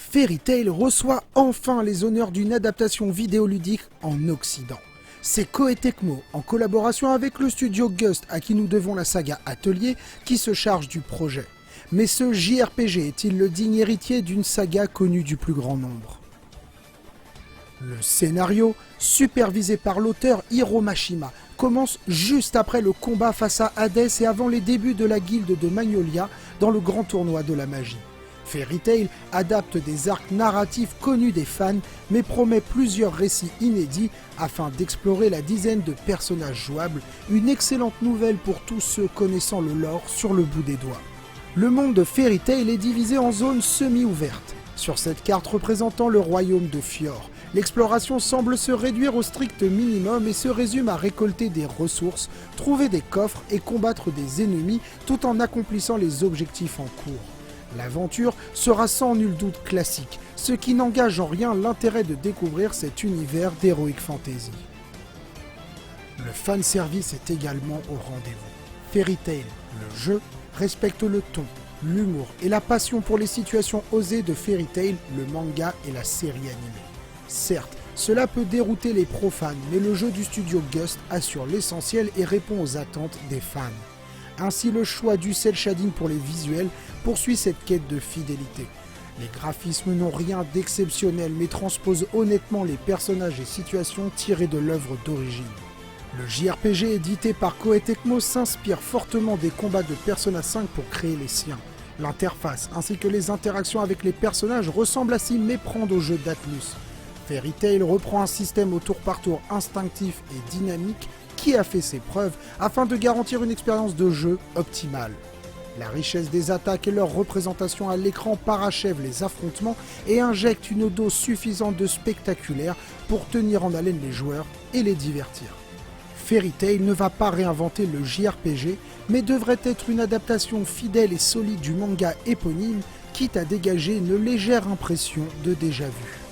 Fairy Tail reçoit enfin les honneurs d'une adaptation vidéoludique en Occident. C'est Koei Tecmo, en collaboration avec le studio Gust à qui nous devons la saga Atelier, qui se charge du projet. Mais ce JRPG est-il le digne héritier d'une saga connue du plus grand nombre ? Le scénario, supervisé par l'auteur Hiro Mashima, commence juste après le combat face à Hades et avant les débuts de la guilde de Magnolia dans le grand tournoi de la magie. Fairy Tail adapte des arcs narratifs connus des fans, mais promet plusieurs récits inédits afin d'explorer la dizaine de personnages jouables, une excellente nouvelle pour tous ceux connaissant le lore sur le bout des doigts. Le monde de Fairy Tail est divisé en zones semi-ouvertes. Sur cette carte représentant le royaume de Fjord, l'exploration semble se réduire au strict minimum et se résume à récolter des ressources, trouver des coffres et combattre des ennemis tout en accomplissant les objectifs en cours. L'aventure sera sans nul doute classique, ce qui n'engage en rien l'intérêt de découvrir cet univers d'Heroic Fantasy. Le fanservice est également au rendez-vous. Fairy Tail, le jeu, respecte le ton, l'humour et la passion pour les situations osées de Fairy Tail, le manga et la série animée. Certes, cela peut dérouter les profanes, mais le jeu du studio Gust assure l'essentiel et répond aux attentes des fans. Ainsi, le choix du cel shading pour les visuels poursuit cette quête de fidélité. Les graphismes n'ont rien d'exceptionnel, mais transposent honnêtement les personnages et situations tirés de l'œuvre d'origine. Le JRPG édité par Koei Tecmo s'inspire fortement des combats de Persona 5 pour créer les siens. L'interface ainsi que les interactions avec les personnages ressemblent à s'y méprendre au jeu d'Atlus. Fairy Tail reprend un système au tour par tour instinctif et dynamique qui a fait ses preuves afin de garantir une expérience de jeu optimale. La richesse des attaques et leur représentation à l'écran parachèvent les affrontements et injectent une dose suffisante de spectaculaire pour tenir en haleine les joueurs et les divertir. Fairy Tail ne va pas réinventer le JRPG, mais devrait être une adaptation fidèle et solide du manga éponyme, quitte à dégager une légère impression de déjà-vu.